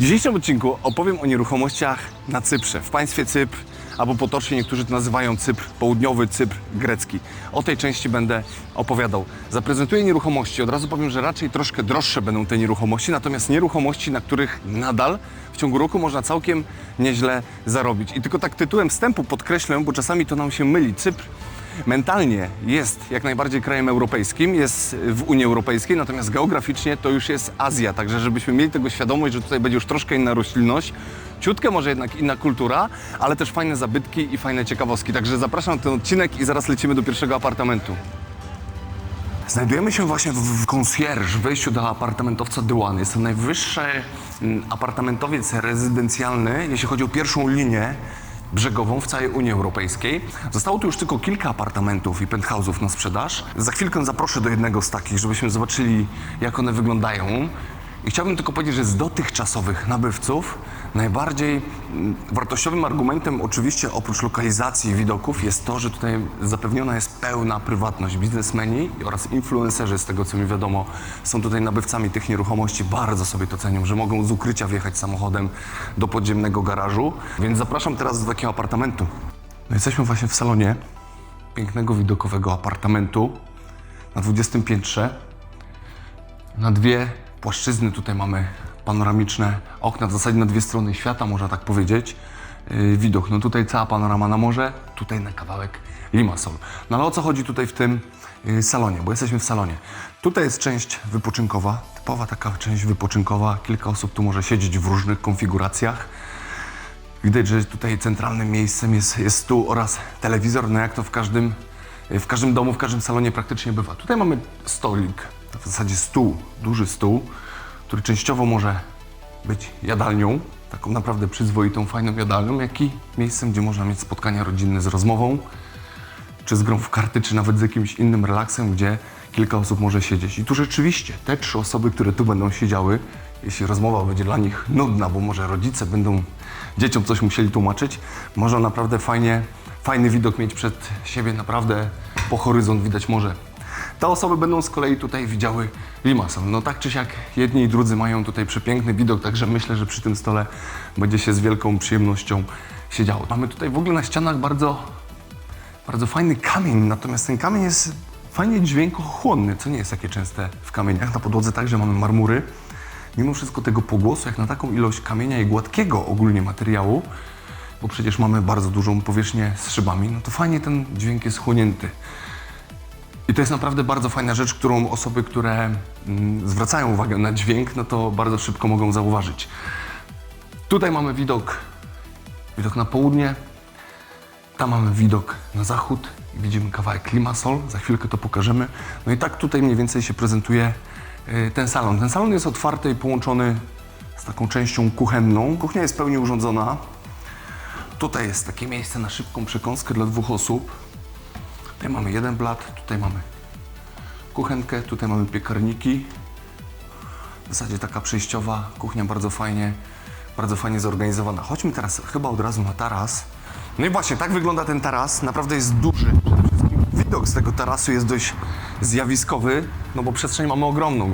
W dzisiejszym odcinku opowiem o nieruchomościach na Cyprze, w państwie Cypr, albo potocznie niektórzy to nazywają Cypr południowy, Cypr grecki. O tej części będę opowiadał. Zaprezentuję nieruchomości. Od razu powiem, że raczej troszkę droższe będą te nieruchomości, natomiast nieruchomości, na których nadal w ciągu roku można całkiem nieźle zarobić. I tylko tak tytułem wstępu podkreślę, bo czasami to nam się myli. Cypr mentalnie jest jak najbardziej krajem europejskim, jest w Unii Europejskiej, natomiast geograficznie to już jest Azja, także żebyśmy mieli tego świadomość, że tutaj będzie już troszkę inna roślinność, ciutkę może jednak inna kultura, ale też fajne zabytki i fajne ciekawostki. Także zapraszam na ten odcinek i zaraz lecimy do pierwszego apartamentu. Znajdujemy się właśnie w concierge, w wejściu do apartamentowca Dywan. Jest to najwyższy apartamentowiec rezydencjalny, jeśli chodzi o pierwszą linię brzegową w całej Unii Europejskiej. Zostało tu już tylko kilka apartamentów i penthouse'ów na sprzedaż. Za chwilkę zaproszę do jednego z takich, żebyśmy zobaczyli, jak one wyglądają. I chciałbym tylko powiedzieć, że z dotychczasowych nabywców najbardziej wartościowym argumentem, oczywiście oprócz lokalizacji i widoków, jest to, że tutaj zapewniona jest pełna prywatność. Biznesmeni oraz influencerzy, z tego co mi wiadomo, są tutaj nabywcami tych nieruchomości, bardzo sobie to cenią, że mogą z ukrycia wjechać samochodem do podziemnego garażu. Więc zapraszam teraz do takiego apartamentu. No, jesteśmy właśnie w salonie pięknego widokowego apartamentu na 20 piętrze. Na dwie płaszczyzny tutaj mamy panoramiczne okna, w zasadzie na dwie strony świata, można tak powiedzieć. Widok, no tutaj cała panorama na morze, tutaj na kawałek Limassol. No ale o co chodzi tutaj w tym salonie, bo jesteśmy w salonie. Tutaj jest część wypoczynkowa, typowa taka część wypoczynkowa. Kilka osób tu może siedzieć w różnych konfiguracjach. Widać, że tutaj centralnym miejscem jest stół oraz telewizor, no jak to w każdym domu, w każdym salonie praktycznie bywa. Tutaj mamy stolik, w zasadzie stół, duży stół, który częściowo może być jadalnią, taką naprawdę przyzwoitą, fajną jadalnią, jak i miejscem, gdzie można mieć spotkania rodzinne z rozmową, czy z grą w karty, czy nawet z jakimś innym relaksem, gdzie kilka osób może siedzieć. I tu rzeczywiście te 3 osoby, które tu będą siedziały, jeśli rozmowa będzie dla nich nudna, bo może rodzice będą dzieciom coś musieli tłumaczyć, można naprawdę fajny widok mieć przed siebie, naprawdę po horyzont widać morze. Te osoby będą z kolei tutaj widziały Limassol. No tak czy siak jedni i drudzy mają tutaj przepiękny widok, także myślę, że przy tym stole będzie się z wielką przyjemnością siedziało. Mamy tutaj w ogóle na ścianach bardzo fajny kamień, natomiast ten kamień jest fajnie dźwiękochłonny, co nie jest takie częste w kamieniach. Na podłodze także mamy marmury. Mimo wszystko tego pogłosu, jak na taką ilość kamienia i gładkiego ogólnie materiału, bo przecież mamy bardzo dużą powierzchnię z szybami, no to fajnie ten dźwięk jest chłonięty. I to jest naprawdę bardzo fajna rzecz, którą osoby, które zwracają uwagę na dźwięk, no to bardzo szybko mogą zauważyć. Tutaj mamy widok na południe, tam mamy widok na zachód i widzimy kawałek Limassol, za chwilkę to pokażemy. No i tak tutaj mniej więcej się prezentuje ten salon. Ten salon jest otwarty i połączony z taką częścią kuchenną. Kuchnia jest w pełni urządzona. Tutaj jest takie miejsce na szybką przekąskę dla 2 osób. Tutaj mamy jeden blat, tutaj mamy kuchenkę, tutaj mamy piekarniki. W zasadzie taka przejściowa kuchnia, bardzo fajnie zorganizowana. Chodźmy teraz chyba od razu na taras. No i właśnie, tak wygląda ten taras. Naprawdę jest duży. Przede wszystkim widok z tego tarasu jest dość zjawiskowy, no bo przestrzeń mamy ogromną.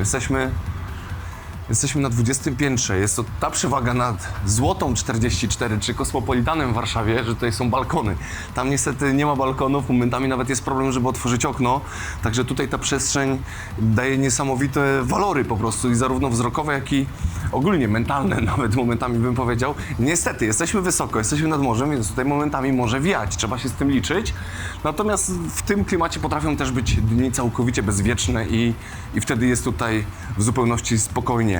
Jesteśmy na 20 piętrze. Jest to ta przewaga nad Złotą 44 czy Kosmopolitanem w Warszawie, że tutaj są balkony. Tam niestety nie ma balkonów, momentami nawet jest problem, żeby otworzyć okno. Także tutaj ta przestrzeń daje niesamowite walory po prostu i zarówno wzrokowe, jak i ogólnie mentalne nawet momentami bym powiedział. Niestety, jesteśmy wysoko, jesteśmy nad morzem, więc tutaj momentami może wiać, trzeba się z tym liczyć. Natomiast w tym klimacie potrafią też być dni całkowicie bezwieczne i wtedy jest tutaj w zupełności spokojnie.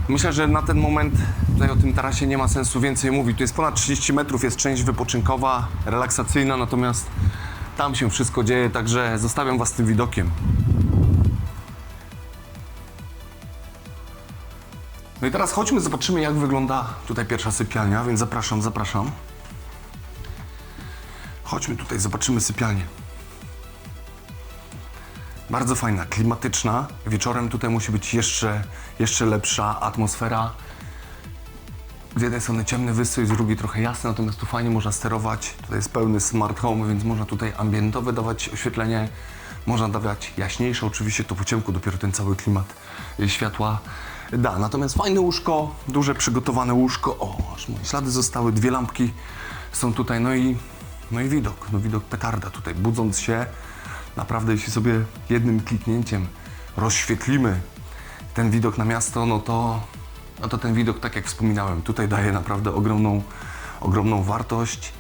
Myślę, że na ten moment tutaj o tym tarasie nie ma sensu więcej mówić. Tu jest ponad 30 metrów, jest część wypoczynkowa, relaksacyjna, natomiast tam się wszystko dzieje, także zostawiam Was z tym widokiem. No i teraz chodźmy, zobaczymy, jak wygląda tutaj pierwsza sypialnia, więc zapraszam. Chodźmy tutaj, zobaczymy sypialnię. Bardzo fajna, klimatyczna. Wieczorem tutaj musi być jeszcze lepsza atmosfera. Z jednej strony ciemny wystrój, z drugiej trochę jasny, natomiast tu fajnie można sterować. Tutaj jest pełny smart home, więc można tutaj ambientowe dawać oświetlenie. można dawać jaśniejsze, oczywiście to po ciemku dopiero ten cały klimat światła da. Natomiast fajne łóżko, duże przygotowane łóżko, o, aż moje ślady zostały, 2 lampki są tutaj, no i widok petarda tutaj, budząc się, naprawdę jeśli sobie jednym kliknięciem rozświetlimy ten widok na miasto, no to ten widok, tak jak wspominałem, tutaj daje naprawdę ogromną wartość.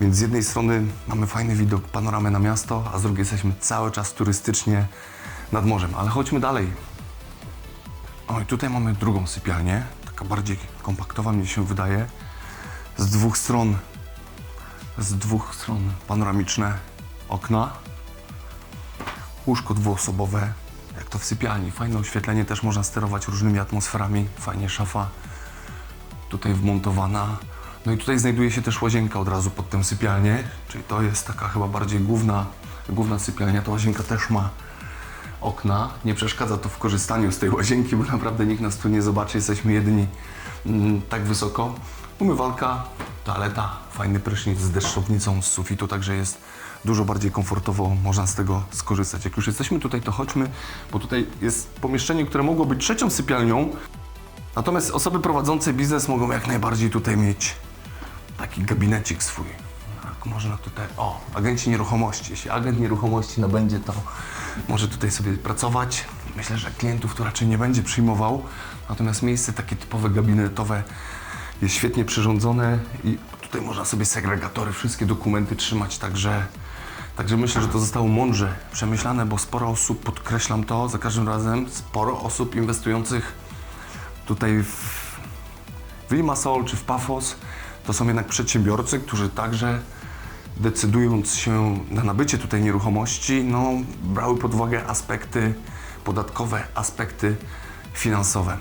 Więc z jednej strony mamy fajny widok, panoramę na miasto, a z drugiej jesteśmy cały czas turystycznie nad morzem. Ale chodźmy dalej. O, i tutaj mamy drugą sypialnię, taka bardziej kompaktowa, mnie się wydaje. Z dwóch stron panoramiczne okna. Łóżko dwuosobowe, jak to w sypialni. Fajne oświetlenie, też można sterować różnymi atmosferami. Fajnie szafa tutaj wmontowana. No i tutaj znajduje się też łazienka od razu pod tę sypialnię, czyli to jest taka chyba bardziej główna sypialnia. Ta łazienka też ma okna. Nie przeszkadza to w korzystaniu z tej łazienki, bo naprawdę nikt nas tu nie zobaczy, jesteśmy jedyni tak wysoko. Umywalka, toaleta, fajny prysznic z deszczownicą, z sufitu, także jest dużo bardziej komfortowo, można z tego skorzystać. Jak już jesteśmy tutaj, to chodźmy, bo tutaj jest pomieszczenie, które mogło być trzecią sypialnią, natomiast osoby prowadzące biznes mogą jak najbardziej tutaj mieć taki gabinecik swój. Tak, można tutaj, agenci nieruchomości. Jeśli agent nieruchomości nabędzie, to może tutaj sobie pracować. Myślę, że klientów to raczej nie będzie przyjmował, natomiast miejsce takie typowe gabinetowe jest świetnie przyrządzone i tutaj można sobie segregatory, wszystkie dokumenty trzymać, także myślę, że to zostało mądrze przemyślane, bo sporo osób, podkreślam to za każdym razem, sporo osób inwestujących tutaj w Limassol czy w Paphos, to są jednak przedsiębiorcy, którzy także decydując się na nabycie tutaj nieruchomości, no, brały pod uwagę aspekty podatkowe, aspekty finansowe.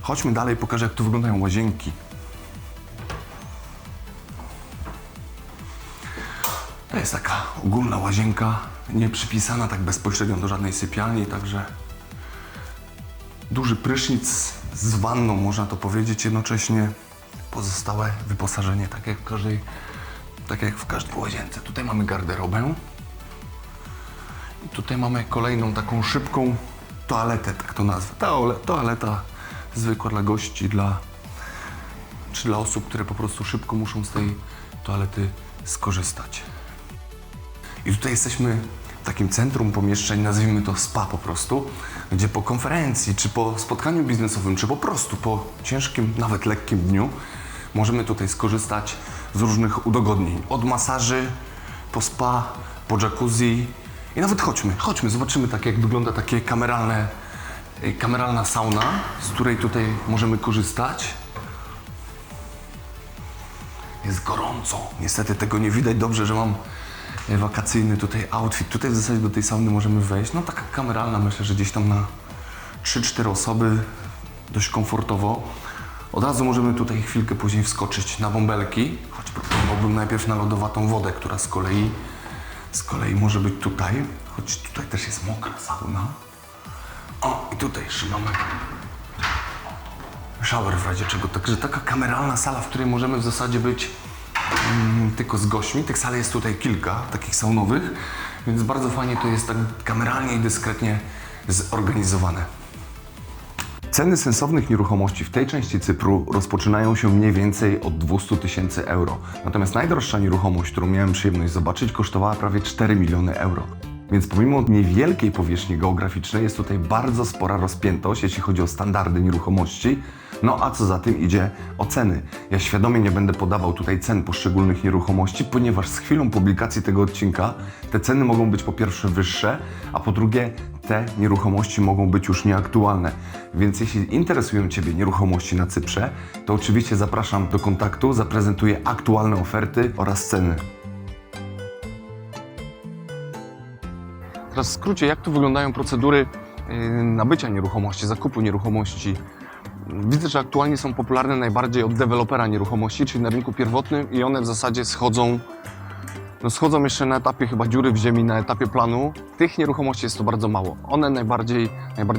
Chodźmy dalej, pokażę, jak tu wyglądają łazienki. To jest taka ogólna łazienka, nie przypisana tak bezpośrednio do żadnej sypialni, także duży prysznic z wanną, można to powiedzieć, jednocześnie pozostałe wyposażenie, tak jak w każdej łazience. Tutaj mamy garderobę i tutaj mamy kolejną taką szybką toaletę, tak to nazwę. Toaleta zwykła dla gości, czy dla osób, które po prostu szybko muszą z tej toalety skorzystać. I tutaj jesteśmy w takim centrum pomieszczeń, nazwijmy to spa po prostu, gdzie po konferencji, czy po spotkaniu biznesowym, czy po prostu po ciężkim, nawet lekkim dniu możemy tutaj skorzystać z różnych udogodnień. Od masaży, po spa, po jacuzzi i nawet chodźmy, zobaczymy tak, jak wygląda takie kameralna sauna, z której tutaj możemy korzystać. Jest gorąco, niestety tego nie widać dobrze, że mam wakacyjny tutaj outfit. Tutaj w zasadzie do tej sauny możemy wejść. No taka kameralna, myślę, że gdzieś tam na 3-4 osoby dość komfortowo. Od razu możemy tutaj chwilkę później wskoczyć na bąbelki, choć proponowałbym najpierw na lodowatą wodę, która z kolei może być tutaj, choć tutaj też jest mokra sauna. O, i tutaj jeszcze mamy shower w razie czego. Także taka kameralna sala, w której możemy w zasadzie być tylko z gośćmi. Tych sal jest tutaj kilka, takich saunowych, więc bardzo fajnie to jest tak kameralnie i dyskretnie zorganizowane. Ceny sensownych nieruchomości w tej części Cypru rozpoczynają się mniej więcej od 200 000 euro. Natomiast najdroższa nieruchomość, którą miałem przyjemność zobaczyć, kosztowała prawie 4 miliony euro. Więc pomimo niewielkiej powierzchni geograficznej jest tutaj bardzo spora rozpiętość, jeśli chodzi o standardy nieruchomości. No a co za tym idzie, o ceny. Ja świadomie nie będę podawał tutaj cen poszczególnych nieruchomości, ponieważ z chwilą publikacji tego odcinka te ceny mogą być po pierwsze wyższe, a po drugie te nieruchomości mogą być już nieaktualne. Więc jeśli interesują Ciebie nieruchomości na Cyprze, to oczywiście zapraszam do kontaktu, zaprezentuję aktualne oferty oraz ceny. Teraz w skrócie, jak tu wyglądają procedury nabycia nieruchomości, zakupu nieruchomości. Widzę, że aktualnie są popularne najbardziej od dewelopera nieruchomości, czyli na rynku pierwotnym i one w zasadzie schodzą no schodzą jeszcze na etapie chyba dziury w ziemi, na etapie planu. Tych nieruchomości jest to bardzo mało. One najbardziej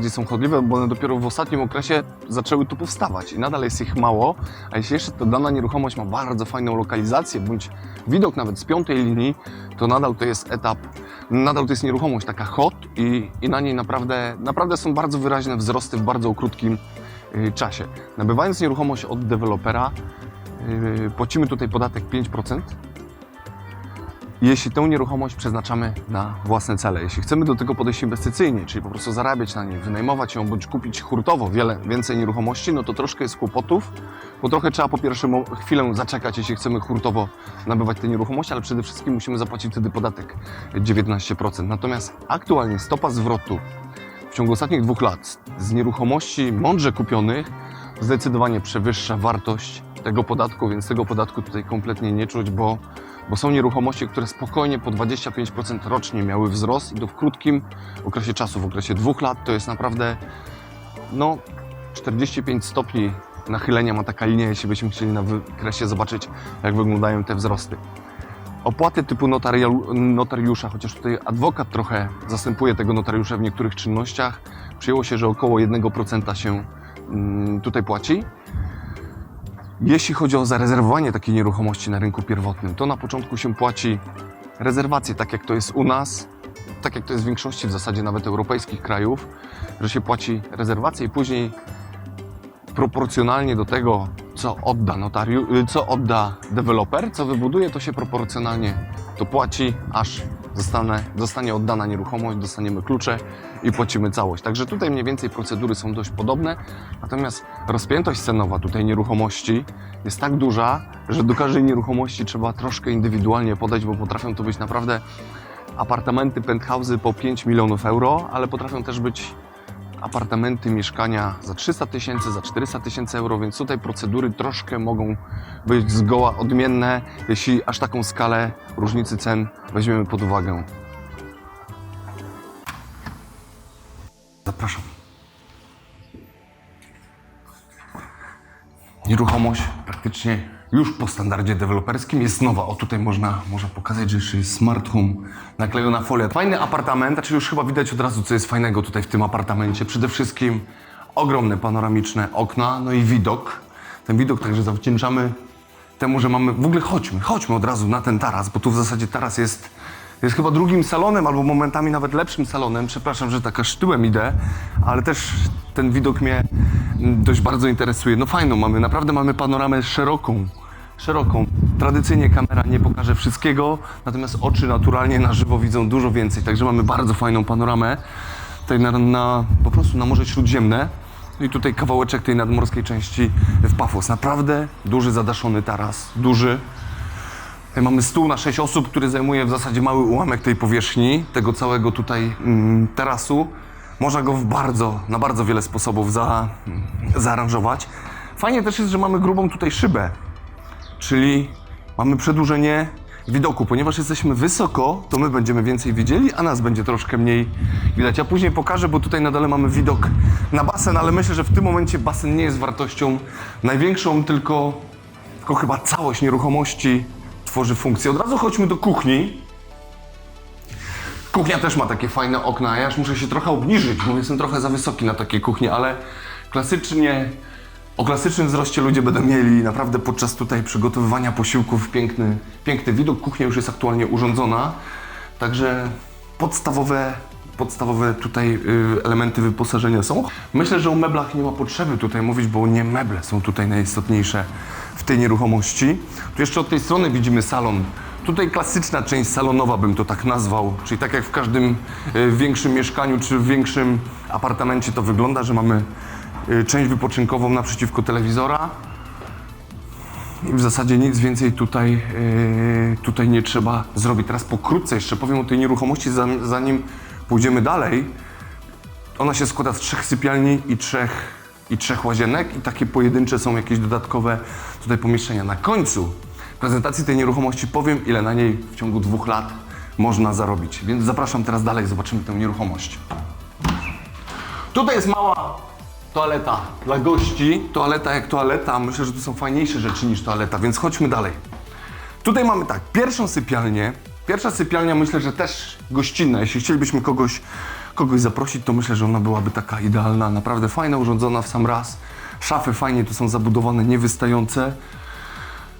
są chodliwe, bo one dopiero w ostatnim okresie zaczęły tu powstawać i nadal jest ich mało, a jeśli jeszcze ta dana nieruchomość ma bardzo fajną lokalizację, bądź widok nawet z 5. linii, to nadal to jest etap, nadal to jest nieruchomość taka hot i na niej naprawdę są bardzo wyraźne wzrosty w bardzo krótkim czasie. Nabywając nieruchomość od dewelopera, płacimy tutaj podatek 5%. Jeśli tę nieruchomość przeznaczamy na własne cele, jeśli chcemy do tego podejść inwestycyjnie, czyli po prostu zarabiać na niej, wynajmować ją bądź kupić hurtowo więcej nieruchomości, no to troszkę jest kłopotów, bo trochę trzeba po pierwsze chwilę zaczekać, jeśli chcemy hurtowo nabywać te nieruchomości, ale przede wszystkim musimy zapłacić wtedy podatek 19%. Natomiast aktualnie stopa zwrotu w ciągu ostatnich 2 lat z nieruchomości mądrze kupionych zdecydowanie przewyższa wartość tego podatku, więc tego podatku tutaj kompletnie nie czuć, bo są nieruchomości, które spokojnie po 25% rocznie miały wzrost i to w krótkim okresie czasu, w okresie 2 lat to jest naprawdę 45 stopni nachylenia ma taka linia, jeśli byśmy chcieli na wykresie zobaczyć, jak wyglądają te wzrosty. Opłaty typu notariusza, chociaż tutaj adwokat trochę zastępuje tego notariusza w niektórych czynnościach, przyjęło się, że około 1% się tutaj płaci. Jeśli chodzi o zarezerwowanie takiej nieruchomości na rynku pierwotnym, to na początku się płaci rezerwację, tak jak to jest u nas, tak jak to jest w większości w zasadzie nawet europejskich krajów, że się płaci rezerwację i później proporcjonalnie do tego, co odda deweloper, co wybuduje, to się proporcjonalnie to płaci, aż zostanie oddana nieruchomość, dostaniemy klucze i płacimy całość. Także tutaj mniej więcej procedury są dość podobne, natomiast rozpiętość cenowa tutaj nieruchomości jest tak duża, że do każdej nieruchomości trzeba troszkę indywidualnie podejść, bo potrafią to być naprawdę apartamenty, penthouse'y po 5 milionów euro, ale potrafią też być apartamenty, mieszkania za 300 000, za 400 000 euro, więc tutaj procedury troszkę mogą być zgoła odmienne, jeśli aż taką skalę różnicy cen weźmiemy pod uwagę. Zapraszam. Nieruchomość praktycznie już po standardzie deweloperskim jest nowa. O, tutaj można pokazać, że jeszcze jest smart home, naklejona folia. Fajny apartament, znaczy już chyba widać od razu, co jest fajnego tutaj w tym apartamencie. Przede wszystkim ogromne panoramiczne okna, no i widok. Ten widok także zawdzięczamy temu, że mamy... W ogóle chodźmy od razu na ten taras, bo tu w zasadzie taras jest chyba drugim salonem, albo momentami nawet lepszym salonem. Przepraszam, że tak aż tyłem idę, ale też ten widok mnie dość bardzo interesuje. No fajną naprawdę mamy panoramę szeroką. Tradycyjnie kamera nie pokaże wszystkiego, natomiast oczy naturalnie na żywo widzą dużo więcej. Także mamy bardzo fajną panoramę tutaj po prostu na Morze Śródziemne. No i tutaj kawałeczek tej nadmorskiej części w Pafos. Naprawdę duży zadaszony taras, duży. Tutaj mamy stół na 6 osób, który zajmuje w zasadzie mały ułamek tej powierzchni, tego całego tutaj tarasu. Można go na bardzo wiele sposobów zaaranżować. Fajnie też jest, że mamy grubą tutaj szybę, czyli mamy przedłużenie widoku. Ponieważ jesteśmy wysoko, to my będziemy więcej widzieli, a nas będzie troszkę mniej widać. Ja później pokażę, bo tutaj na dole mamy widok na basen, ale myślę, że w tym momencie basen nie jest wartością największą, tylko chyba całość nieruchomości tworzy funkcję. Od razu chodźmy do kuchni. Kuchnia też ma takie fajne okna. Ja już muszę się trochę obniżyć, bo jestem trochę za wysoki na takiej kuchni, ale o klasycznym wzroście ludzie będą mieli naprawdę podczas tutaj przygotowywania posiłków piękny widok. Kuchnia już jest aktualnie urządzona, także podstawowe tutaj elementy wyposażenia są. Myślę, że o meblach nie ma potrzeby tutaj mówić, bo nie meble są tutaj najistotniejsze w tej nieruchomości. Tu jeszcze od tej strony widzimy salon. Tutaj klasyczna część salonowa bym to tak nazwał, czyli tak jak w każdym większym mieszkaniu czy większym apartamencie to wygląda, że mamy część wypoczynkową naprzeciwko telewizora i w zasadzie nic więcej tutaj nie trzeba zrobić. Teraz pokrótce jeszcze powiem o tej nieruchomości, zanim pójdziemy dalej. Ona się składa z 3 sypialni i 3 łazienek i takie pojedyncze są jakieś dodatkowe tutaj pomieszczenia. Na końcu prezentacji tej nieruchomości powiem, ile na niej w ciągu 2 lat można zarobić. Więc zapraszam teraz dalej, zobaczymy tę nieruchomość. Tutaj jest mała toaleta dla gości. Toaleta jak toaleta, myślę, że to są fajniejsze rzeczy niż toaleta, więc chodźmy dalej. Tutaj mamy tak, pierwszą sypialnię, Pierwsza sypialnia myślę, że też gościnna. Jeśli chcielibyśmy kogoś zaprosić, to myślę, że ona byłaby taka idealna. Naprawdę fajna, urządzona w sam raz. Szafy fajnie tu są zabudowane, niewystające.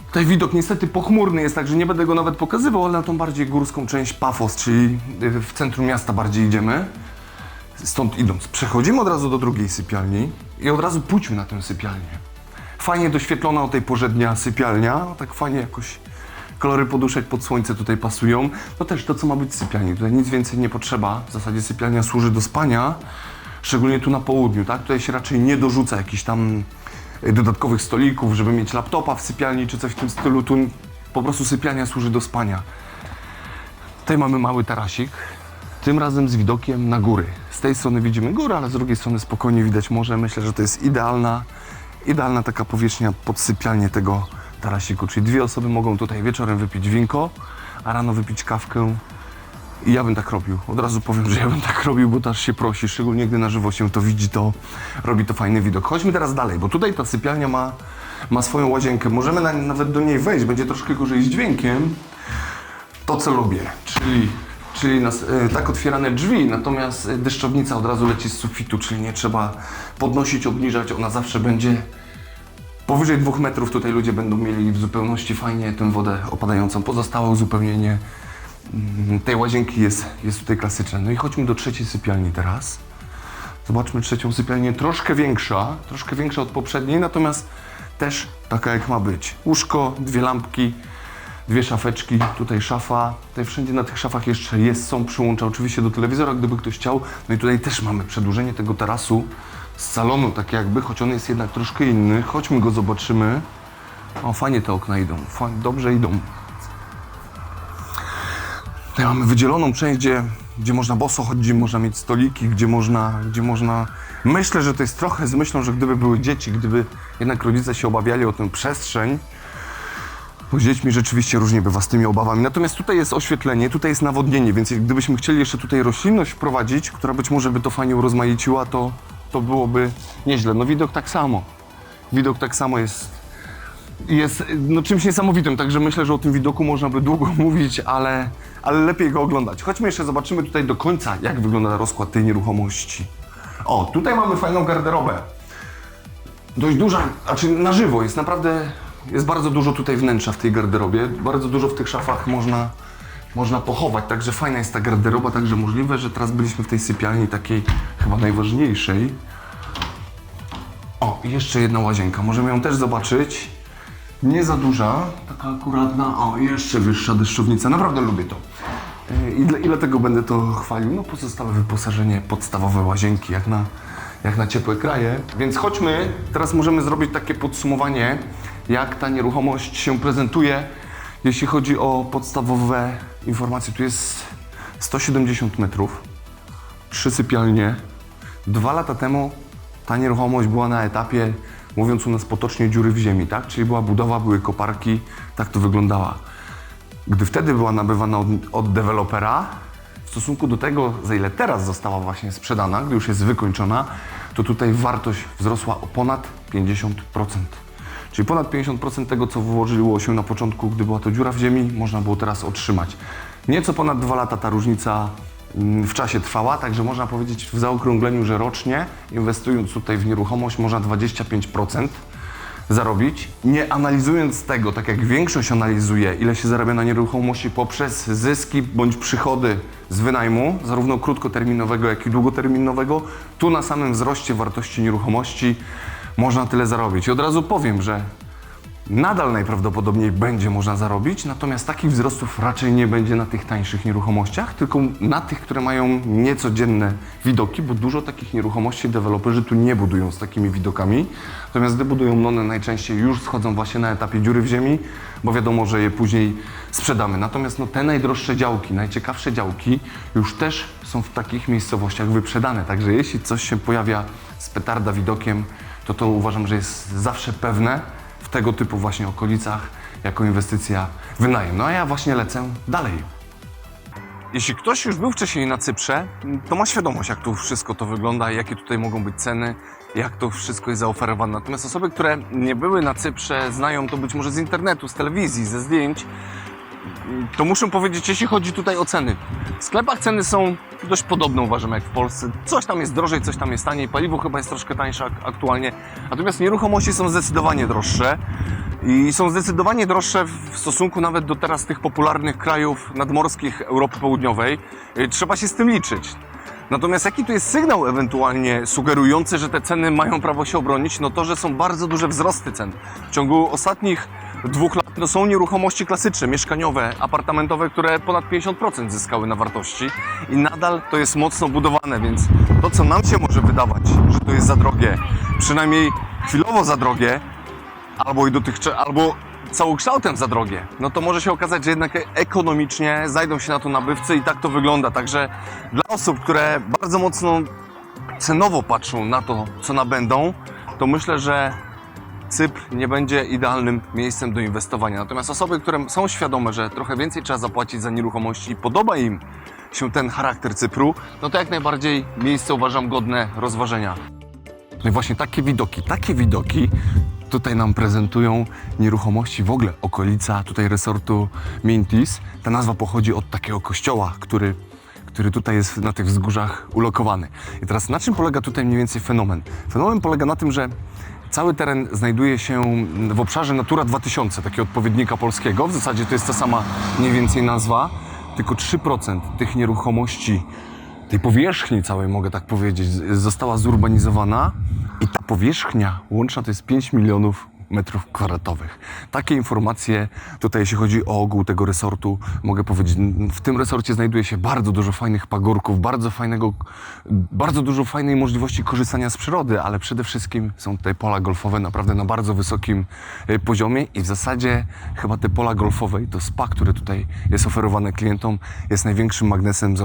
Tutaj widok niestety pochmurny jest, także nie będę go nawet pokazywał, ale na tą bardziej górską część Pafos, czyli w centrum miasta bardziej idziemy. Stąd idąc, przechodzimy od razu do drugiej sypialni i od razu pójdźmy na tę sypialnię. Fajnie doświetlona o tej porze dnia sypialnia, tak fajnie jakoś kolory poduszek pod słońce tutaj pasują. To też to, co ma być w sypialni, tutaj nic więcej nie potrzeba. W zasadzie sypialnia służy do spania, szczególnie tu na południu, tak? Tutaj się raczej nie dorzuca jakichś tam dodatkowych stolików, żeby mieć laptopa w sypialni czy coś w tym stylu. Tu po prostu sypialnia służy do spania. Tutaj mamy mały tarasik, tym razem z widokiem na góry. Z tej strony widzimy górę, ale z drugiej strony spokojnie widać morze. Myślę, że to jest idealna taka powierzchnia pod sypialnię tego tarasiku. Czyli dwie osoby mogą tutaj wieczorem wypić winko, a rano wypić kawkę. I ja bym tak robił. Od razu powiem, że ja bym tak robił, bo to aż się prosi. Szczególnie gdy na żywo się to widzi, to robi to fajny widok. Chodźmy teraz dalej, bo tutaj ta sypialnia ma swoją łazienkę. Możemy nawet do niej wejść, będzie troszkę gorzej z dźwiękiem. To, co lubię, czyli tak otwierane drzwi, natomiast deszczownica od razu leci z sufitu, czyli nie trzeba podnosić, obniżać. Ona zawsze będzie powyżej 2 metrów. Tutaj ludzie będą mieli w zupełności fajnie tę wodę opadającą. Pozostałe uzupełnienie tej łazienki jest tutaj klasyczne. No i chodźmy do trzeciej sypialni teraz. Zobaczmy trzecią sypialnię, troszkę większa od poprzedniej, natomiast też taka jak ma być. Łóżko, 2 lampki, 2 szafeczki, tutaj szafa. Tutaj wszędzie na tych szafach jeszcze są przyłącza oczywiście do telewizora, gdyby ktoś chciał. No i tutaj też mamy przedłużenie tego tarasu z salonu, tak jakby, choć on jest jednak troszkę inny. Chodźmy go zobaczymy. O, fajnie te okna idą, dobrze idą. Tutaj mamy wydzieloną część, gdzie można boso chodzić, gdzie można mieć stoliki, gdzie można... Myślę, że to jest trochę z myślą, że gdyby były dzieci, gdyby jednak rodzice się obawiali o tę przestrzeń, bo z dziećmi rzeczywiście różnie bywa z tymi obawami. Natomiast tutaj jest oświetlenie, tutaj jest nawodnienie, więc gdybyśmy chcieli jeszcze tutaj roślinność wprowadzić, która być może by to fajnie urozmaiciła, to byłoby nieźle. No widok tak samo. Widok tak samo jest no, czymś niesamowitym, także myślę, że o tym widoku można by długo mówić, ale lepiej go oglądać. Chodźmy jeszcze, zobaczymy tutaj do końca, jak wygląda rozkład tej nieruchomości. O, tutaj mamy fajną garderobę. Dość duża, znaczy na żywo jest naprawdę, jest bardzo dużo tutaj wnętrza w tej garderobie. Bardzo dużo w tych szafach można pochować, także fajna jest ta garderoba, także możliwe, że teraz byliśmy w tej sypialni takiej chyba najważniejszej. O, i jeszcze jedna łazienka, możemy ją też zobaczyć. Nie za duża, taka akuratna, o, jeszcze wyższa deszczownica, naprawdę lubię to. I dlatego będę to chwalił. No pozostałe wyposażenie, podstawowe łazienki, jak na ciepłe kraje. Więc chodźmy, teraz możemy zrobić takie podsumowanie, jak ta nieruchomość się prezentuje, jeśli chodzi o podstawowe informacje. Tu jest 170 metrów, 3 sypialnie. 2 lata temu ta nieruchomość była na etapie, mówiąc u nas potocznie, dziury w ziemi, tak? Czyli była budowa, były koparki, tak to wyglądała. Gdy wtedy była nabywana od dewelopera, w stosunku do tego, za ile teraz została właśnie sprzedana, gdy już jest wykończona, to tutaj wartość wzrosła o ponad 50%. Czyli ponad 50% tego, co wyłożyło się na początku, gdy była to dziura w ziemi, można było teraz otrzymać. Nieco ponad 2 lata ta różnica w czasie trwała, także można powiedzieć w zaokrągleniu, że rocznie inwestując tutaj w nieruchomość można 25% zarobić. Nie analizując tego, tak jak większość analizuje, ile się zarabia na nieruchomości poprzez zyski bądź przychody z wynajmu, zarówno krótkoterminowego, jak i długoterminowego, tu na samym wzroście wartości nieruchomości można tyle zarobić. I od razu powiem, że nadal najprawdopodobniej będzie można zarobić, natomiast takich wzrostów raczej nie będzie na tych tańszych nieruchomościach, tylko na tych, które mają niecodzienne widoki, bo dużo takich nieruchomości deweloperzy tu nie budują z takimi widokami. Natomiast gdy budują, no one najczęściej już schodzą właśnie na etapie dziury w ziemi, bo wiadomo, że je później sprzedamy. Natomiast no, te najdroższe działki, najciekawsze działki już też są w takich miejscowościach wyprzedane. Także jeśli coś się pojawia z petarda widokiem, to uważam, że jest zawsze pewne w tego typu właśnie okolicach jako inwestycja wynajem. No a ja właśnie lecę dalej. Jeśli ktoś już był wcześniej na Cyprze, to ma świadomość, jak tu wszystko to wygląda, jakie tutaj mogą być ceny, jak to wszystko jest zaoferowane. Natomiast osoby, które nie były na Cyprze, znają to być może z internetu, z telewizji, ze zdjęć. to muszę powiedzieć, jeśli chodzi tutaj o ceny. W sklepach ceny są dość podobne, uważam, jak w Polsce. Coś tam jest drożej, coś tam jest taniej. Paliwo chyba jest troszkę tańsze aktualnie. Natomiast nieruchomości są zdecydowanie droższe. I są zdecydowanie droższe w stosunku nawet do teraz tych popularnych krajów nadmorskich Europy Południowej. Trzeba się z tym liczyć. Natomiast jaki tu jest sygnał ewentualnie sugerujący, że te ceny mają prawo się obronić? No to, że są bardzo duże wzrosty cen. W ciągu ostatnich 2 lat no są nieruchomości klasyczne, mieszkaniowe, apartamentowe, które ponad 50% zyskały na wartości i nadal to jest mocno budowane, więc to, co nam się może wydawać, że to jest za drogie, przynajmniej chwilowo za drogie, albo całokształtem za drogie, no to może się okazać, że jednak ekonomicznie znajdą się na to nabywcy i tak to wygląda. Także dla osób, które bardzo mocno cenowo patrzą na to, co nabędą, to myślę, że Cypr nie będzie idealnym miejscem do inwestowania. Natomiast osoby, które są świadome, że trochę więcej trzeba zapłacić za nieruchomości i podoba im się ten charakter Cypru, no to jak najbardziej miejsce uważam godne rozważenia. No i właśnie takie widoki tutaj nam prezentują nieruchomości, w ogóle okolica tutaj resortu Mintis. Ta nazwa pochodzi od takiego kościoła, który tutaj jest na tych wzgórzach ulokowany. I teraz na czym polega tutaj mniej więcej fenomen? Fenomen polega na tym, że cały teren znajduje się w obszarze Natura 2000, takiego odpowiednika polskiego. W zasadzie to jest ta sama mniej więcej nazwa, tylko 3% tych nieruchomości, tej powierzchni całej, mogę tak powiedzieć, została zurbanizowana i ta powierzchnia łączna to jest 5 milionów metrów kwadratowych. Takie informacje tutaj, jeśli chodzi o ogół tego resortu, mogę powiedzieć. W tym resorcie znajduje się bardzo dużo fajnych pagórków, bardzo dużo fajnej możliwości korzystania z przyrody, ale przede wszystkim są tutaj pola golfowe naprawdę na bardzo wysokim poziomie i w zasadzie chyba te pola golfowe i to spa, które tutaj jest oferowane klientom, jest największym magnesem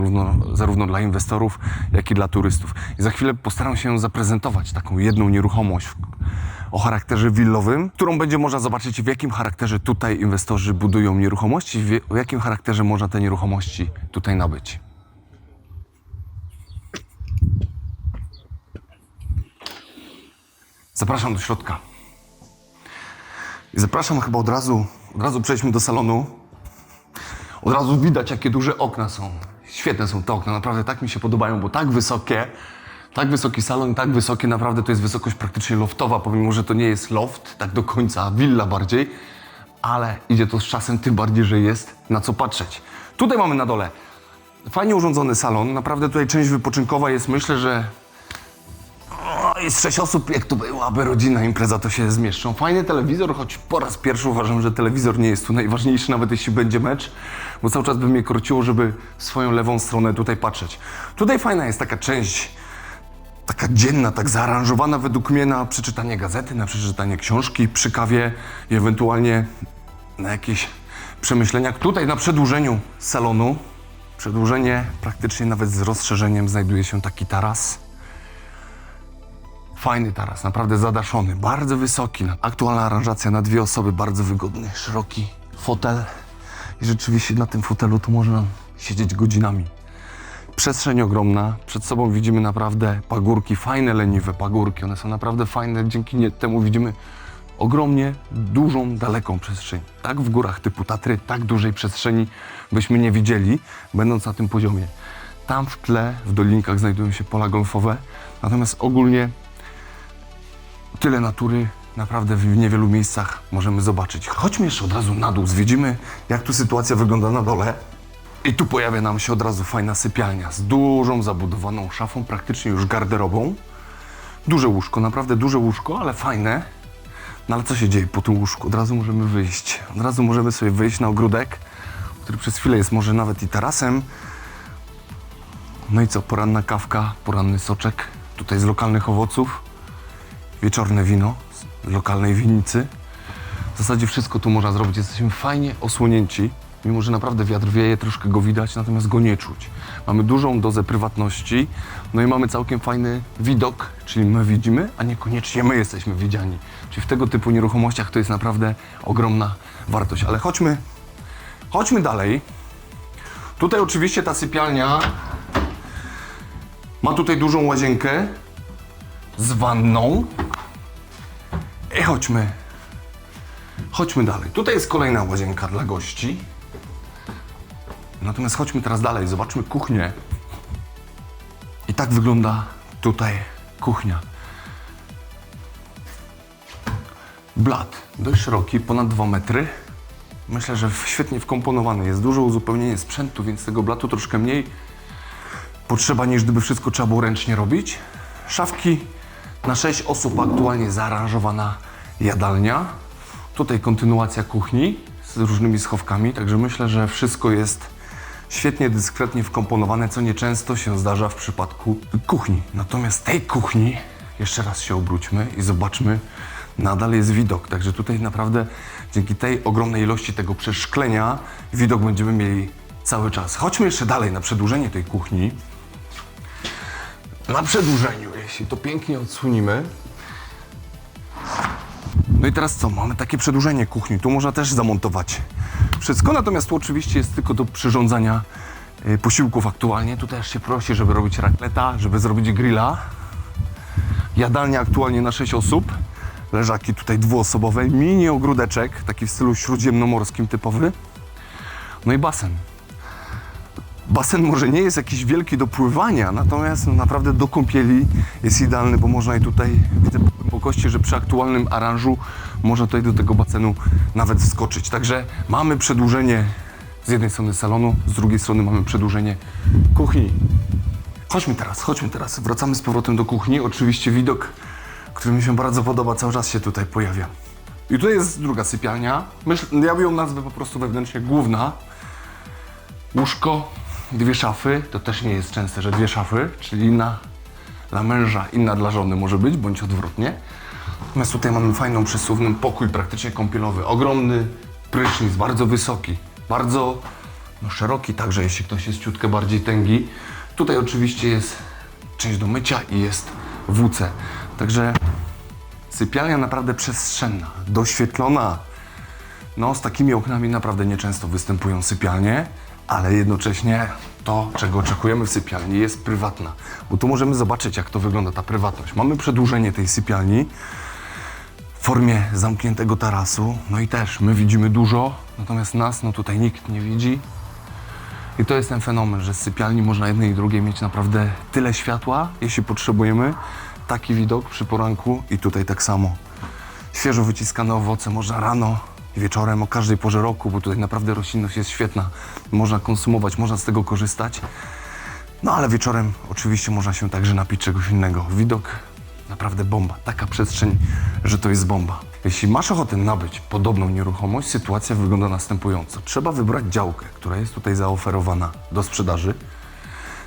zarówno dla inwestorów, jak i dla turystów. I za chwilę postaram się zaprezentować taką jedną nieruchomość o charakterze willowym, którą będzie można zobaczyć, w jakim charakterze tutaj inwestorzy budują nieruchomości, w jakim charakterze można te nieruchomości tutaj nabyć. Zapraszam do środka. I zapraszam chyba od razu przejdźmy do salonu. Od razu widać, jakie duże okna są. Świetne są te okna, naprawdę tak mi się podobają, bo tak wysoki salon, tak wysokie, naprawdę to jest wysokość praktycznie loftowa, pomimo że to nie jest loft, tak do końca, willa bardziej, ale idzie to z czasem, tym bardziej, że jest na co patrzeć. Tutaj mamy na dole fajnie urządzony salon, naprawdę tutaj część wypoczynkowa jest, myślę, że jest 6 osób, jak to byłaby rodzina, impreza, to się zmieszczą. Fajny telewizor, choć po raz pierwszy uważam, że telewizor nie jest tu najważniejszy, nawet jeśli będzie mecz, bo cały czas by mnie korciło, żeby w swoją lewą stronę tutaj patrzeć. Tutaj fajna jest taka część, taka dzienna, tak zaaranżowana według mnie na przeczytanie gazety, na przeczytanie książki przy kawie i ewentualnie na jakieś przemyślenia. Tutaj na przedłużeniu salonu, przedłużenie praktycznie nawet z rozszerzeniem, znajduje się taki taras. Fajny taras, naprawdę zadaszony, bardzo wysoki. Aktualna aranżacja na 2 osoby, bardzo wygodny, szeroki fotel. I rzeczywiście na tym fotelu to można siedzieć godzinami. Przestrzeń ogromna, przed sobą widzimy naprawdę pagórki, fajne, leniwe pagórki. One są naprawdę fajne, dzięki temu widzimy ogromnie dużą, daleką przestrzeń. Tak w górach typu Tatry, tak dużej przestrzeni byśmy nie widzieli, będąc na tym poziomie. Tam w tle, w dolinkach znajdują się pola golfowe, natomiast ogólnie tyle natury naprawdę w niewielu miejscach możemy zobaczyć. Chodźmy jeszcze od razu na dół, zwiedzimy, jak tu sytuacja wygląda na dole. I tu pojawia nam się od razu fajna sypialnia z dużą zabudowaną szafą, praktycznie już garderobą. Duże łóżko, naprawdę duże łóżko, ale fajne. No ale co się dzieje po tym łóżku? Od razu możemy wyjść. Od razu możemy sobie wyjść na ogródek, który przez chwilę jest może nawet i tarasem. No i co? Poranna kawka, poranny soczek, tutaj z lokalnych owoców. Wieczorne wino z lokalnej winnicy. W zasadzie wszystko tu można zrobić. Jesteśmy fajnie osłonięci. Mimo że naprawdę wiatr wieje, troszkę go widać, natomiast go nie czuć. Mamy dużą dozę prywatności, no i mamy całkiem fajny widok, czyli my widzimy, a niekoniecznie my jesteśmy widziani. Czyli w tego typu nieruchomościach to jest naprawdę ogromna wartość. Ale chodźmy dalej. Tutaj oczywiście ta sypialnia ma tutaj dużą łazienkę z wanną. I chodźmy dalej. Tutaj jest kolejna łazienka dla gości. Natomiast chodźmy teraz dalej, zobaczmy kuchnię. I tak wygląda tutaj kuchnia. Blat dość szeroki, ponad 2 metry. Myślę, że świetnie wkomponowany. Jest duże uzupełnienie sprzętu, więc tego blatu troszkę mniej potrzeba, niż gdyby wszystko trzeba było ręcznie robić. Szafki na 6 osób, aktualnie zaaranżowana jadalnia. Tutaj kontynuacja kuchni z różnymi schowkami, także myślę, że wszystko jest świetnie, dyskretnie wkomponowane, co nieczęsto się zdarza w przypadku kuchni. Natomiast tej kuchni, jeszcze raz się obróćmy i zobaczmy, nadal jest widok. Także tutaj naprawdę dzięki tej ogromnej ilości tego przeszklenia widok będziemy mieli cały czas. Chodźmy jeszcze dalej na przedłużenie tej kuchni. Na przedłużeniu, jeśli to pięknie odsłonimy. No i teraz co? Mamy takie przedłużenie kuchni. Tu można też zamontować wszystko, natomiast tu oczywiście jest tylko do przyrządzania posiłków aktualnie. Tu też się prosi, żeby robić racletta, żeby zrobić grilla. Jadalnia aktualnie na 6 osób. Leżaki tutaj dwuosobowe. Mini ogródeczek, taki w stylu śródziemnomorskim typowy. No i basen. Basen może nie jest jakiś wielki do pływania, natomiast naprawdę do kąpieli jest idealny, bo można i tutaj, widzę po głębokości, że przy aktualnym aranżu można tutaj do tego basenu nawet wskoczyć. Także mamy przedłużenie z jednej strony salonu, z drugiej strony mamy przedłużenie kuchni. Chodźmy teraz. Wracamy z powrotem do kuchni. Oczywiście widok, który mi się bardzo podoba, cały czas się tutaj pojawia. I tutaj jest druga sypialnia. Ja ją nazwę po prostu wewnętrznie główna. Łóżko, 2 szafy. To też nie jest częste, że 2 szafy, czyli inna dla męża, inna dla żony może być, bądź odwrotnie. Natomiast tutaj mamy fajną, przesuwny pokój, praktycznie kąpielowy. Ogromny prysznic, bardzo wysoki, bardzo szeroki także, jeśli ktoś jest ciutkę bardziej tęgi. Tutaj oczywiście jest część do mycia i jest WC. Także sypialnia naprawdę przestrzenna, doświetlona. No, z takimi oknami naprawdę nieczęsto występują sypialnie, ale jednocześnie to, czego oczekujemy w sypialni, jest prywatna. Bo tu możemy zobaczyć, jak to wygląda ta prywatność. Mamy przedłużenie tej sypialni w formie zamkniętego tarasu. No i też my widzimy dużo, natomiast nas tutaj nikt nie widzi. I to jest ten fenomen, że z sypialni można jednej i drugiej mieć naprawdę tyle światła, jeśli potrzebujemy. Taki widok przy poranku i tutaj tak samo. Świeżo wyciskane owoce można rano i wieczorem o każdej porze roku, bo tutaj naprawdę roślinność jest świetna. Można konsumować, można z tego korzystać. No ale wieczorem oczywiście można się także napić czegoś innego. Widok naprawdę bomba. Taka przestrzeń, że to jest bomba. Jeśli masz ochotę nabyć podobną nieruchomość, sytuacja wygląda następująco. Trzeba wybrać działkę, która jest tutaj zaoferowana do sprzedaży.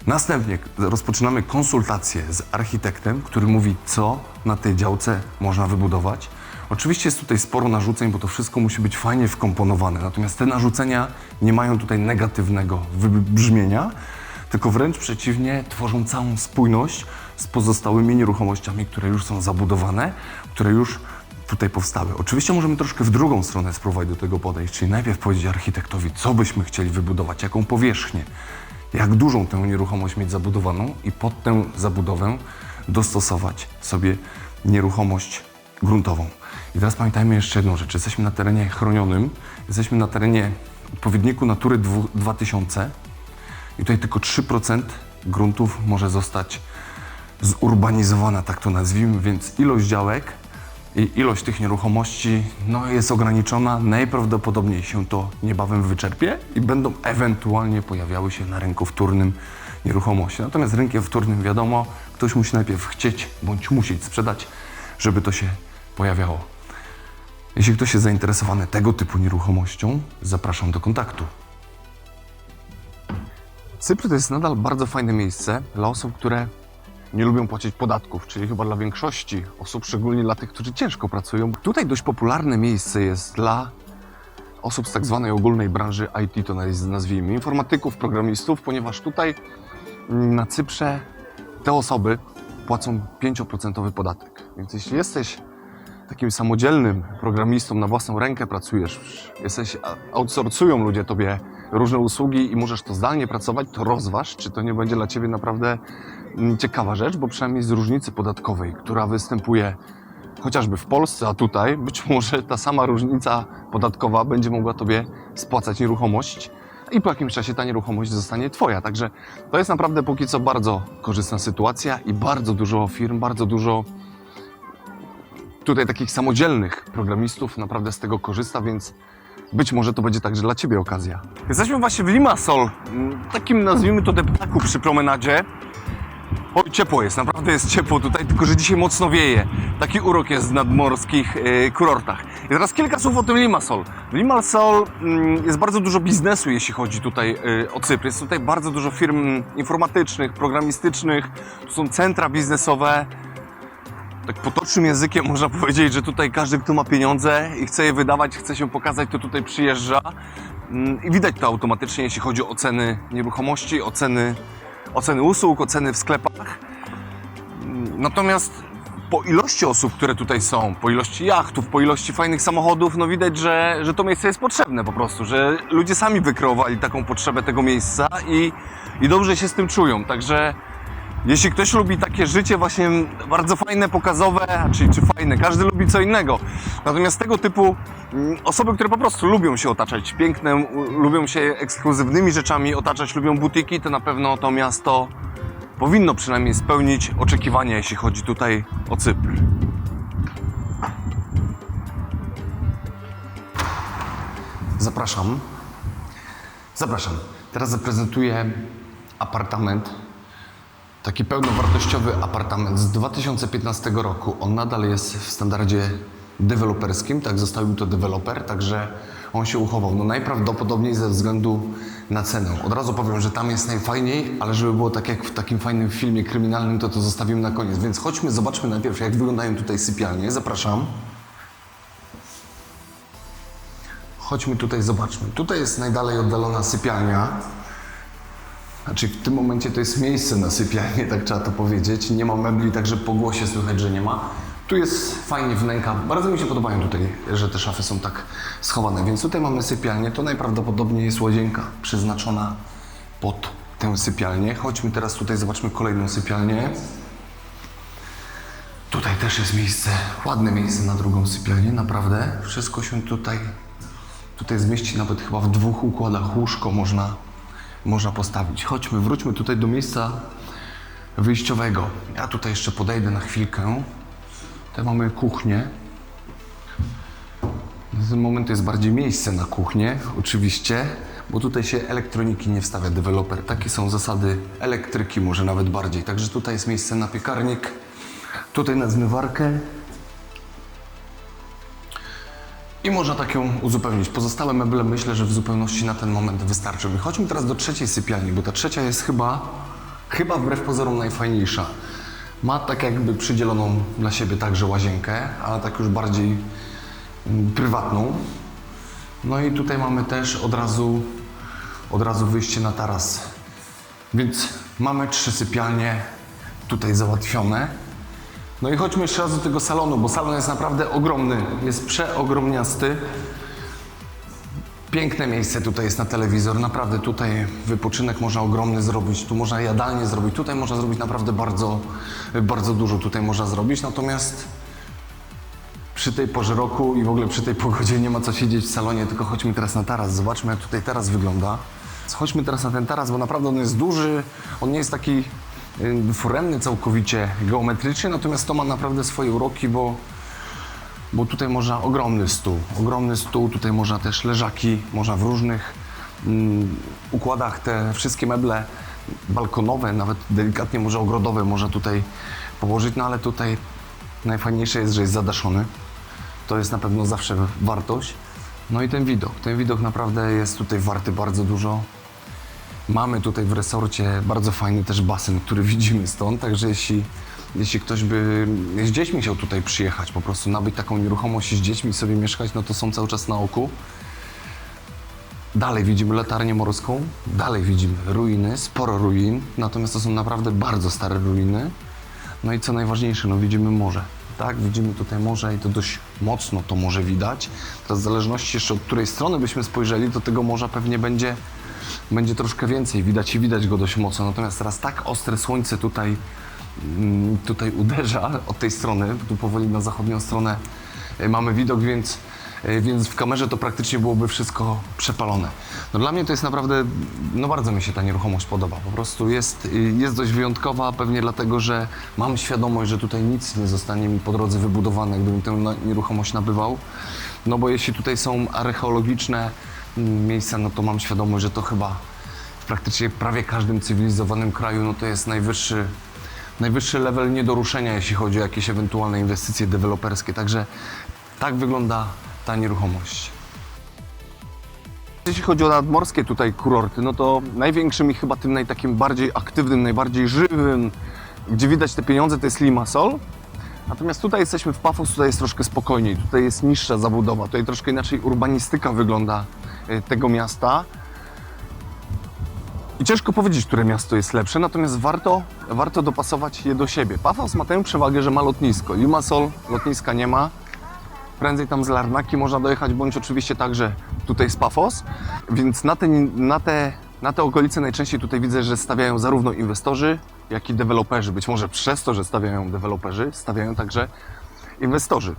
Następnie rozpoczynamy konsultację z architektem, który mówi, co na tej działce można wybudować. Oczywiście jest tutaj sporo narzuceń, bo to wszystko musi być fajnie wkomponowane. Natomiast te narzucenia nie mają tutaj negatywnego wybrzmienia, tylko wręcz przeciwnie, tworzą całą spójność z pozostałymi nieruchomościami, które już są zabudowane, które już tutaj powstały. Oczywiście możemy troszkę w drugą stronę spróbować do tego podejść, czyli najpierw powiedzieć architektowi, co byśmy chcieli wybudować, jaką powierzchnię, jak dużą tę nieruchomość mieć zabudowaną i pod tę zabudowę dostosować sobie nieruchomość gruntową. I teraz pamiętajmy jeszcze jedną rzecz. Jesteśmy na terenie chronionym, jesteśmy na terenie odpowiedniku Natury 2000 i tutaj tylko 3% gruntów może zostać zurbanizowana, tak to nazwijmy, więc ilość działek i ilość tych nieruchomości jest ograniczona. Najprawdopodobniej się to niebawem wyczerpie i będą ewentualnie pojawiały się na rynku wtórnym nieruchomości. Natomiast rynkiem wtórnym wiadomo, ktoś musi najpierw chcieć bądź musieć sprzedać, żeby to się pojawiało. Jeśli ktoś jest zainteresowany tego typu nieruchomością, zapraszam do kontaktu. Cypr to jest nadal bardzo fajne miejsce dla osób, które nie lubią płacić podatków, czyli chyba dla większości osób, szczególnie dla tych, którzy ciężko pracują. Tutaj dość popularne miejsce jest dla osób z tak zwanej ogólnej branży IT, to nazwijmy, informatyków, programistów, ponieważ tutaj na Cyprze te osoby płacą 5% podatek. Więc jeśli jesteś takim samodzielnym programistą, na własną rękę pracujesz, outsourcują ludzie tobie różne usługi i możesz to zdalnie pracować, to rozważ, czy to nie będzie dla ciebie naprawdę ciekawa rzecz, bo przynajmniej z różnicy podatkowej, która występuje chociażby w Polsce, a tutaj być może ta sama różnica podatkowa będzie mogła tobie spłacać nieruchomość i po jakimś czasie ta nieruchomość zostanie Twoja. Także to jest naprawdę póki co bardzo korzystna sytuacja i bardzo dużo firm, bardzo dużo tutaj takich samodzielnych programistów naprawdę z tego korzysta, więc być może to będzie także dla Ciebie okazja. Jesteśmy właśnie w Limassol, takim nazwijmy to deptaku przy promenadzie. Oj, ciepło jest, naprawdę jest ciepło tutaj, tylko że dzisiaj mocno wieje. Taki urok jest w nadmorskich kurortach. I teraz kilka słów o tym Limassol. W Limassol jest bardzo dużo biznesu, jeśli chodzi tutaj o Cypr. Jest tutaj bardzo dużo firm informatycznych, programistycznych, tu są centra biznesowe. Tak potocznym językiem można powiedzieć, że tutaj każdy, kto ma pieniądze i chce je wydawać, chce się pokazać, to tutaj przyjeżdża. I widać to automatycznie, jeśli chodzi o ceny nieruchomości, oceny usług, oceny w sklepach. Natomiast po ilości osób, które tutaj są, po ilości jachtów, po ilości fajnych samochodów, no widać, że to miejsce jest potrzebne po prostu, że ludzie sami wykreowali taką potrzebę tego miejsca i dobrze się z tym czują. Także jeśli ktoś lubi takie życie właśnie bardzo fajne, pokazowe, czy fajne, każdy lubi co innego. Natomiast tego typu osoby, które po prostu lubią się otaczać pięknem, lubią się ekskluzywnymi rzeczami otaczać, lubią butiki, to na pewno to miasto powinno przynajmniej spełnić oczekiwania, jeśli chodzi tutaj o Cypr. Zapraszam. Teraz zaprezentuję apartament. Taki pełnowartościowy apartament z 2015 roku. On nadal jest w standardzie deweloperskim, tak zostawił to deweloper, także on się uchował. No najprawdopodobniej ze względu na cenę. Od razu powiem, że tam jest najfajniej, ale żeby było tak jak w takim fajnym filmie kryminalnym, to zostawimy na koniec. Więc chodźmy, zobaczmy najpierw, jak wyglądają tutaj sypialnie. Zapraszam. Chodźmy tutaj, zobaczmy. Tutaj jest najdalej oddalona sypialnia. Znaczy w tym momencie to jest miejsce na sypialnię, tak trzeba to powiedzieć. Nie ma mebli, także po głosie słychać, że nie ma. Tu jest fajnie wnęka. Bardzo mi się podobają tutaj, że te szafy są tak schowane. Więc tutaj mamy sypialnię. To najprawdopodobniej jest łazienka przeznaczona pod tę sypialnię. Chodźmy teraz tutaj, zobaczmy kolejną sypialnię. Tutaj też jest miejsce, ładne miejsce na drugą sypialnię, naprawdę. Wszystko się tutaj zmieści, nawet chyba w 2 układach łóżko można postawić. Chodźmy, wróćmy tutaj do miejsca wyjściowego. Ja tutaj jeszcze podejdę na chwilkę. Tutaj mamy kuchnię. Na ten moment to jest bardziej miejsce na kuchnię, oczywiście, bo tutaj się elektroniki nie wstawia deweloper. Takie są zasady elektryki, może nawet bardziej. Także tutaj jest miejsce na piekarnik, tutaj na zmywarkę. I można tak ją uzupełnić. Pozostałe meble myślę, że w zupełności na ten moment wystarczy. Wychodźmy teraz do trzeciej sypialni, bo ta trzecia jest chyba wbrew pozorom najfajniejsza. Ma tak jakby przydzieloną dla siebie także łazienkę, ale tak już bardziej prywatną. No i tutaj mamy też od razu wyjście na taras. Więc mamy 3 sypialnie tutaj załatwione. No i chodźmy jeszcze raz do tego salonu, bo salon jest naprawdę ogromny, jest przeogromniasty. Piękne miejsce tutaj jest na telewizor, naprawdę tutaj wypoczynek można ogromny zrobić, tu można jadalnię zrobić, tutaj można zrobić naprawdę bardzo, bardzo dużo tutaj można zrobić, natomiast przy tej porze roku i w ogóle przy tej pogodzie nie ma co siedzieć w salonie, tylko chodźmy teraz na taras, zobaczmy jak tutaj taras wygląda. Chodźmy teraz na ten taras, bo naprawdę on jest duży, on nie jest taki foremny całkowicie, geometrycznie, natomiast to ma naprawdę swoje uroki, bo tutaj można ogromny stół, tutaj można też leżaki, można w różnych układach te wszystkie meble balkonowe, nawet delikatnie może ogrodowe można tutaj położyć, no ale tutaj najfajniejsze jest, że jest zadaszony, to jest na pewno zawsze wartość. No i ten widok naprawdę jest tutaj warty bardzo dużo. Mamy tutaj w resorcie bardzo fajny też basen, który widzimy stąd, także jeśli ktoś by z dziećmi chciał tutaj przyjechać, po prostu nabyć taką nieruchomość i z dziećmi sobie mieszkać, no to są cały czas na oku. Dalej widzimy latarnię morską, dalej widzimy ruiny, sporo ruin, natomiast to są naprawdę bardzo stare ruiny. No i co najważniejsze, no widzimy morze, tak? Widzimy tutaj morze i to dość mocno to morze widać. Teraz w zależności jeszcze od której strony byśmy spojrzeli, to tego morza pewnie będzie troszkę więcej, widać go dość mocno, natomiast teraz tak ostre słońce tutaj uderza od tej strony, tu powoli na zachodnią stronę mamy widok, więc więc w kamerze to praktycznie byłoby wszystko przepalone. No dla mnie to jest naprawdę, no bardzo mi się ta nieruchomość podoba. Po prostu jest dość wyjątkowa, pewnie dlatego, że mam świadomość, że tutaj nic nie zostanie mi po drodze wybudowane, gdybym tę nieruchomość nabywał. No bo jeśli tutaj są archeologiczne miejsca, no to mam świadomość, że to chyba w praktycznie prawie każdym cywilizowanym kraju, no to jest najwyższy level nie do ruszenia, jeśli chodzi o jakieś ewentualne inwestycje deweloperskie. Także tak wygląda ta nieruchomość. Jeśli chodzi o nadmorskie tutaj kurorty, no to największym i chyba tym takim bardziej aktywnym, najbardziej żywym, gdzie widać te pieniądze, to jest Limassol. Natomiast tutaj jesteśmy w Paphos, tutaj jest troszkę spokojniej, tutaj jest niższa zabudowa, tutaj troszkę inaczej urbanistyka wygląda tego miasta. I ciężko powiedzieć, które miasto jest lepsze, natomiast warto dopasować je do siebie. Paphos ma tę przewagę, że ma lotnisko. Limassol lotniska nie ma. Prędzej tam z Larnaki można dojechać, bądź oczywiście także tutaj z Paphos. Więc na te okolice najczęściej tutaj widzę, że stawiają zarówno inwestorzy, jak i deweloperzy. Być może przez to, że stawiają deweloperzy, stawiają także inwestorzy.